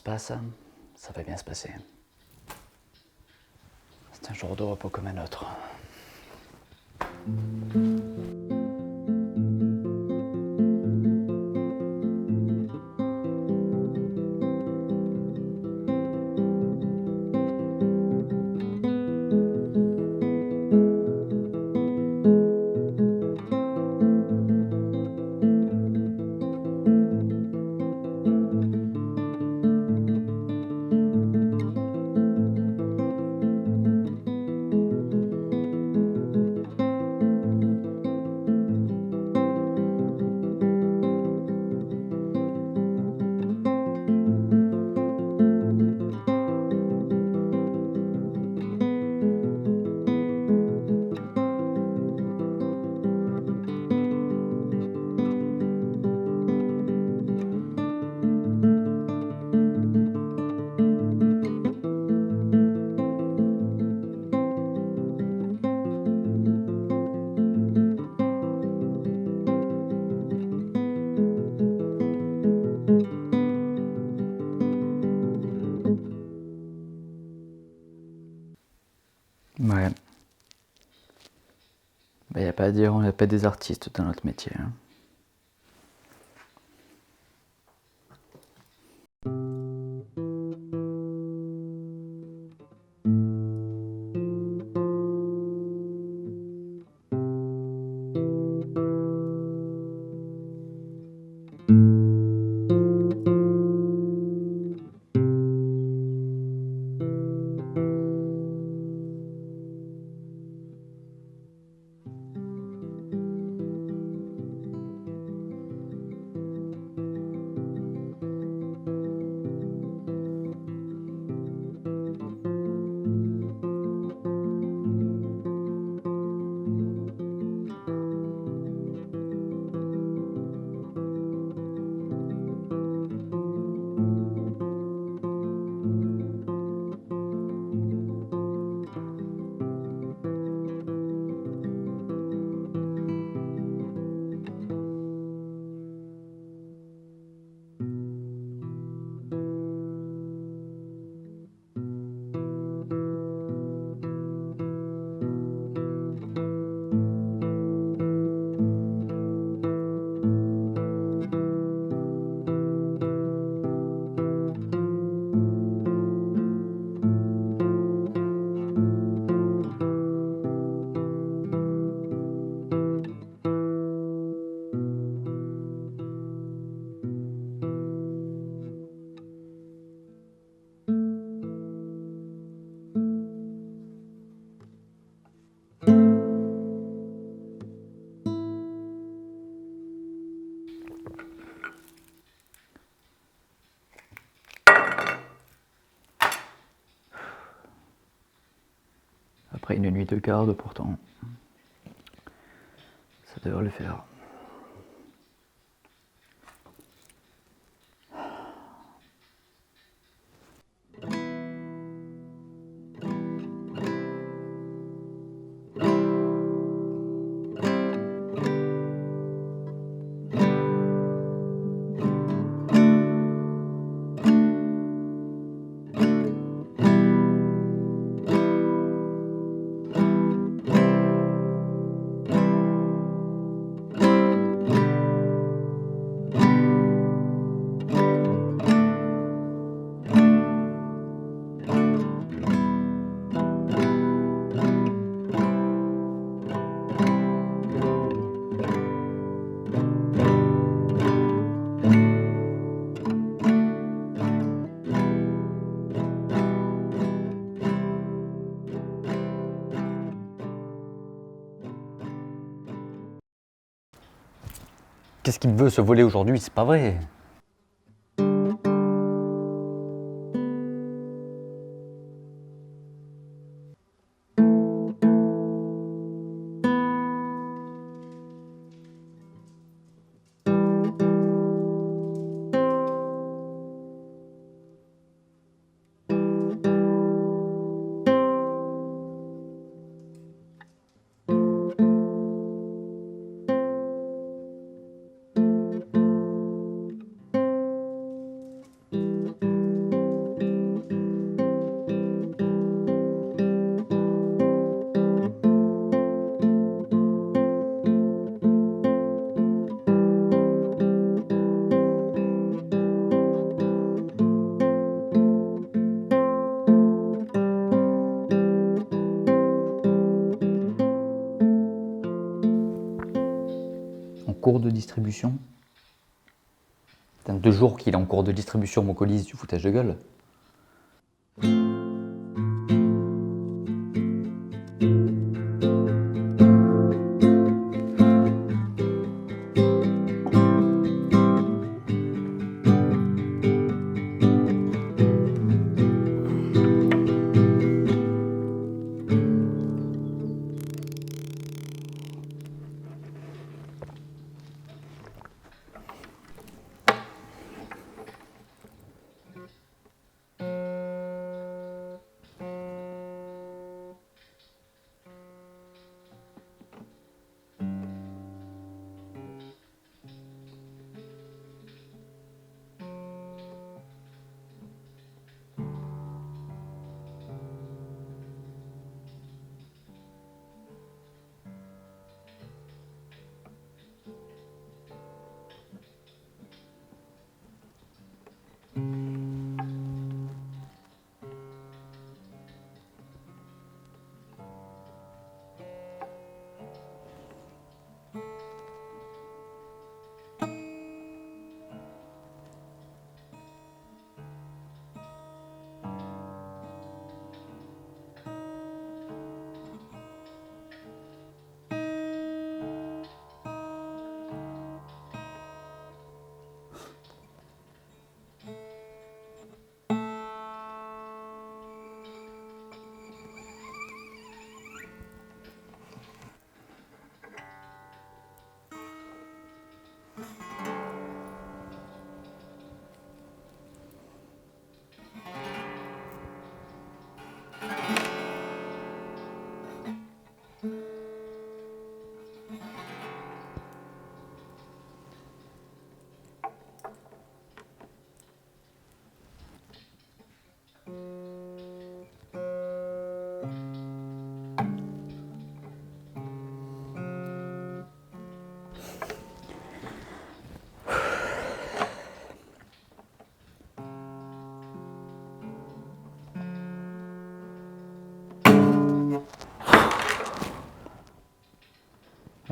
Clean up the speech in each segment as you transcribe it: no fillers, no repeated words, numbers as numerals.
se passe, ça va bien se passer. C'est un jour de repos comme un autre. Ouais. Bah, y a pas à dire, on n'est pas des artistes dans notre métier. Hein. Après une nuit de garde, pourtant, ça devrait le faire. Qu'est-ce qu'il veut se voler aujourd'hui? C'est pas vrai. distribution. Putain, 2 jours qu'il est en cours de distribution, mon colis, du foutage de gueule.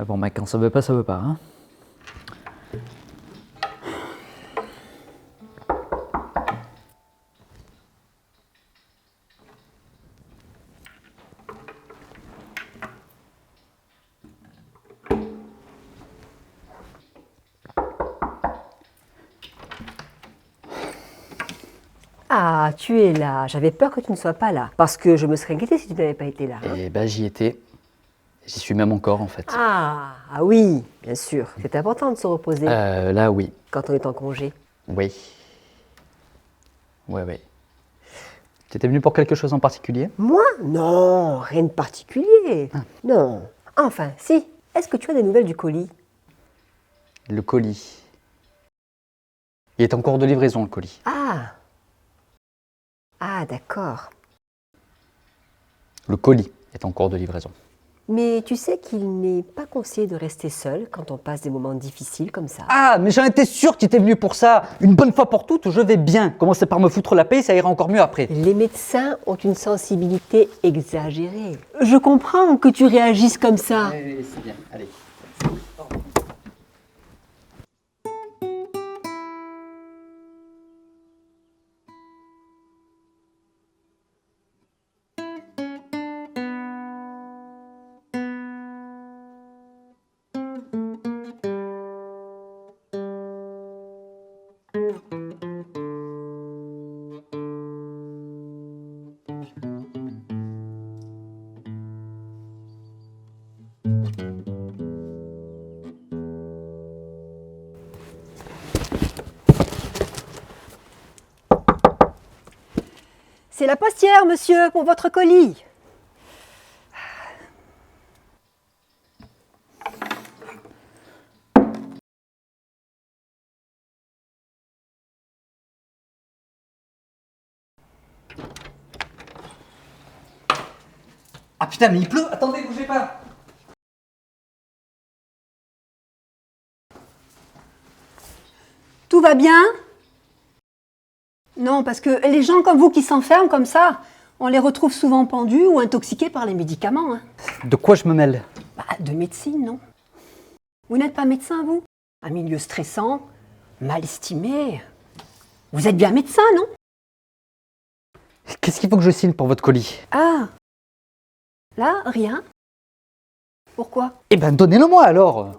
Ah bon, mec, quand ça veut pas, ça veut pas, hein. Ah, tu es là. J'avais peur que tu ne sois pas là. Parce que je me serais inquiétée si tu n'avais pas été là. Et bah, j'y étais. J'y suis même encore, en fait. Ah oui, bien sûr. C'est important de se reposer Là, oui. quand on est en congé. Oui. Ouais. Tu étais venu pour quelque chose en particulier? Moi? Non, rien de particulier. Non. Enfin, si. Est-ce que tu as des nouvelles du colis? Le colis. Il est en cours de livraison, le colis. Ah. Ah, d'accord. Le colis est en cours de livraison. Mais tu sais qu'il n'est pas conseillé de rester seul quand on passe des moments difficiles comme ça. Ah, mais j'en étais sûr que tu étais venu pour ça. Une bonne fois pour toutes, je vais bien. Commencez par me foutre la paix, ça ira encore mieux après. Les médecins ont une sensibilité exagérée. Je comprends que tu réagisses comme ça. C'est bien, allez. C'est la postière, monsieur, pour votre colis. Ah putain, mais il pleut. Attendez, bougez pas. Tout va bien? Non, parce que les gens comme vous qui s'enferment comme ça, on les retrouve souvent pendus ou intoxiqués par les médicaments. Hein. De quoi je me mêle? Bah, de médecine, non? Vous n'êtes pas médecin, vous? Un milieu stressant, mal estimé. Vous êtes bien médecin, non? Qu'est-ce qu'il faut que je signe pour votre colis? Ah. Là, rien. Pourquoi? Eh ben, donnez-le-moi alors.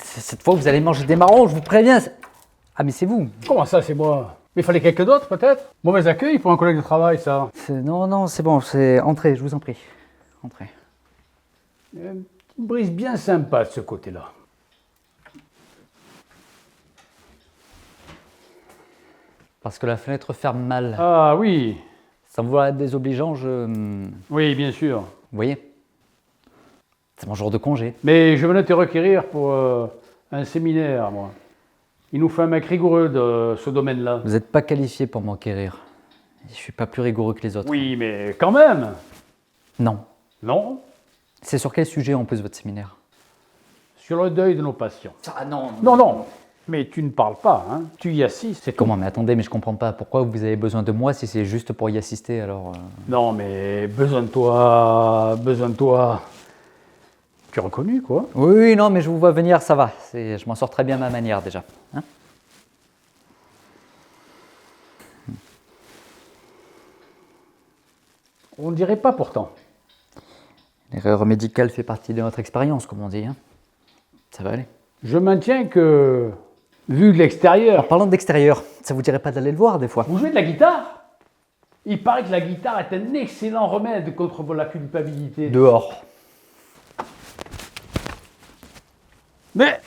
Cette fois, vous allez manger des marrons, je vous préviens. Ah, mais c'est vous. Comment ça, c'est moi? Mais il fallait quelqu'un d'autre, peut-être? Mauvais accueil pour un collègue de travail, ça. Non, non, c'est bon, c'est entrez, je vous en prie. Entrez. Une brise bien sympa de ce côté-là. Parce que la fenêtre ferme mal. Ah oui, Sans vouloir être désobligeant, je... oui, bien sûr. Vous voyez? C'est mon jour de congé. Mais je venais te requérir pour un séminaire, moi. Il nous faut un mec rigoureux de ce domaine-là. Vous n'êtes pas qualifié pour m'enquérir. Je suis pas plus rigoureux que les autres. Oui, mais quand même. Non. Non? C'est sur quel sujet en plus votre séminaire? Sur le deuil de nos patients. Ah non. Non, non. Mais tu ne parles pas, hein. Tu y assistes, c'est tout. Comment? Mais attendez, mais je comprends pas. Pourquoi vous avez besoin de moi si c'est juste pour y assister alors Non, mais besoin de toi, besoin de toi. Tu es reconnu, quoi. Oui, non, mais je vous vois venir, ça va. Je m'en sors très bien à ma manière déjà. Hein? On ne dirait pas pourtant. L'erreur médicale fait partie de notre expérience, comme on dit. Hein? Ça va aller. Je maintiens que, vu de l'extérieur, Parlant d'extérieur, ça vous dirait pas d'aller le voir des fois? vous jouez de la guitare? Il paraît que la guitare est un excellent remède contre la culpabilité. Dehors. Mais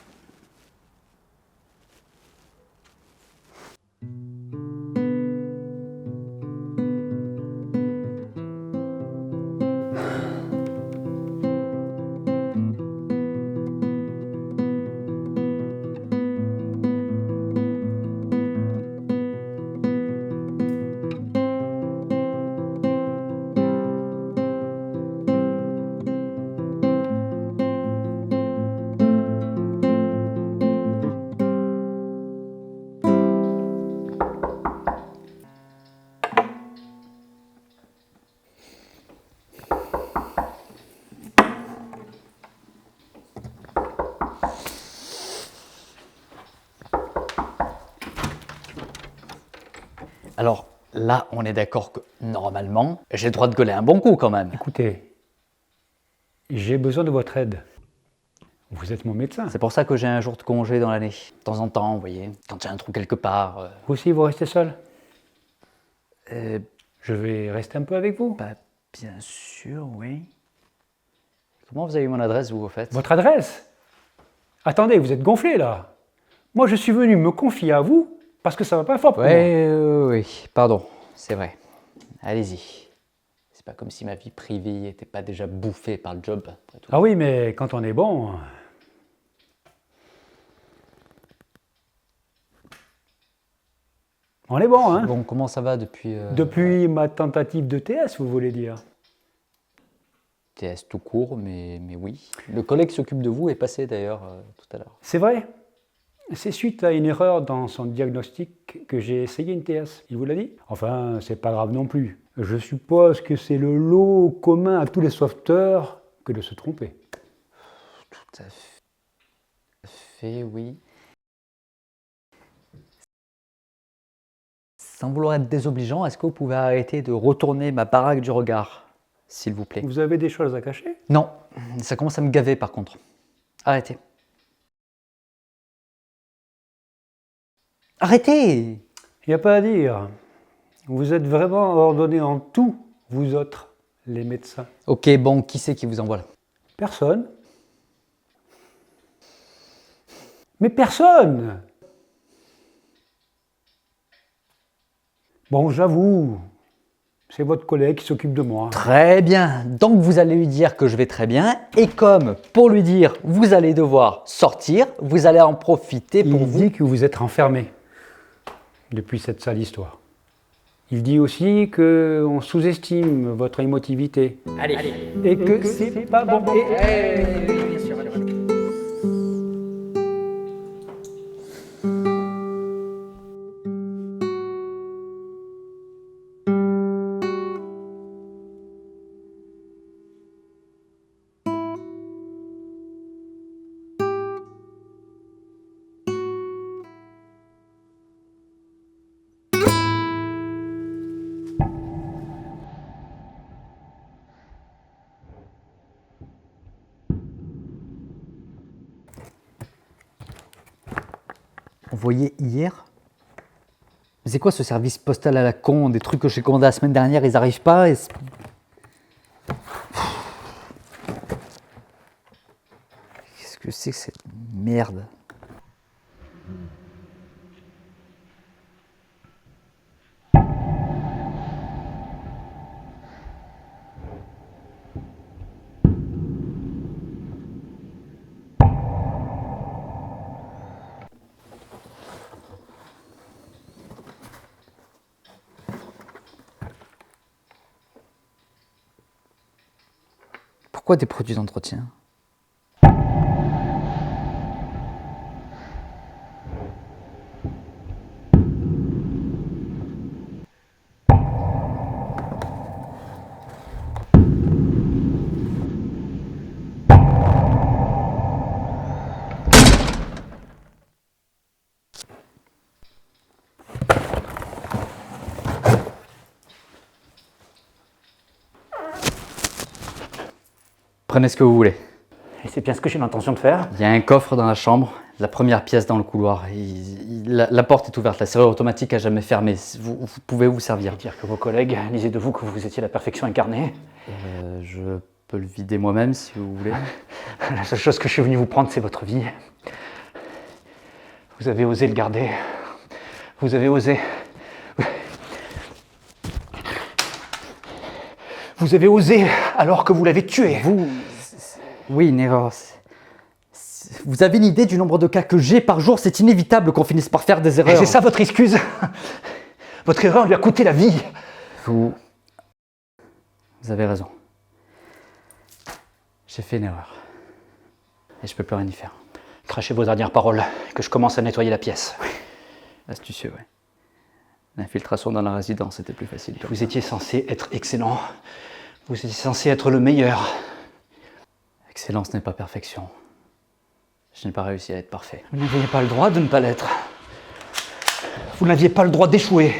Alors là, on est d'accord que normalement, j'ai le droit de gueuler un bon coup quand même. Écoutez, j'ai besoin de votre aide. Vous êtes mon médecin. C'est pour ça que j'ai un jour de congé dans l'année. De temps en temps, vous voyez, quand il y a un trou quelque part. Vous aussi, vous restez seul? Euh, Je vais rester un peu avec vous. bah, bien sûr, oui. Comment vous avez eu mon adresse, vous, au fait? Votre adresse? Attendez, vous êtes gonflé là. Moi, je suis venu me confier à vous parce que ça va pas fort pour moi. Oui, pardon, c'est vrai. Allez-y. C'est pas comme si ma vie privée n'était pas déjà bouffée par le job, après tout. Ah oui, mais quand on est bon... On est bon, hein? Bon, comment ça va depuis... Depuis ma tentative de TS, vous voulez dire? TS tout court, mais oui. Le collègue qui s'occupe de vous est passé d'ailleurs tout à l'heure. C'est vrai. C'est suite à une erreur dans son diagnostic que j'ai essayé une TS. Il vous l'a dit? Enfin, c'est pas grave non plus. Je suppose que c'est le lot commun à tous les sauveteurs que de se tromper. Tout à fait, oui. Sans vouloir être désobligeant, est-ce que vous pouvez arrêter de retourner ma baraque du regard, s'il vous plaît? Vous avez des choses à cacher? Non, ça commence à me gaver par contre. Arrêtez. Arrêtez! Il n'y a pas à dire. Vous êtes vraiment ordonnés en tout, vous autres, les médecins. Ok, bon, qui c'est qui vous envoie là? Personne. Mais personne! Bon, j'avoue, c'est votre collègue qui s'occupe de moi. Très bien, donc vous allez lui dire que je vais très bien, et comme pour lui dire vous allez devoir sortir, vous allez en profiter pour Il vous. dit que vous êtes renfermé depuis cette sale histoire. Il dit aussi qu'on sous-estime votre émotivité. Et que c'est pas bon. Envoyé hier? Mais c'est quoi ce service postal à la con? Des trucs que j'ai commandés la semaine dernière, ils arrivent pas et... Qu'est-ce que c'est que cette merde? Pourquoi des produits d'entretien? Prenez ce que vous voulez. Et c'est bien ce que j'ai l'intention de faire. Il y a un coffre dans la chambre, la première pièce dans le couloir. La porte est ouverte, la serrure automatique n'a jamais fermé. Vous pouvez vous servir. Dire que vos collègues disaient de vous que vous étiez la perfection incarnée. Je peux le vider moi-même si vous voulez. La seule chose que je suis venu vous prendre, c'est votre vie. Vous avez osé le garder. Vous avez osé... Vous avez osé alors que vous l'avez tué. Oui, une erreur. Vous avez une idée du nombre de cas que j'ai par jour? C'est inévitable qu'on finisse par faire des erreurs. Et c'est ça votre excuse? Votre erreur lui a coûté la vie. Vous avez raison. J'ai fait une erreur. Et je peux plus rien y faire. Crachez vos dernières paroles, que je commence à nettoyer la pièce. Astucieux, ouais. L'infiltration dans la résidence, c'était plus facile. Vous étiez censé être excellent. Vous étiez censé être le meilleur. Excellence n'est pas perfection. Je n'ai pas réussi à être parfait. Vous n'aviez pas le droit de ne pas l'être. Vous n'aviez pas le droit d'échouer.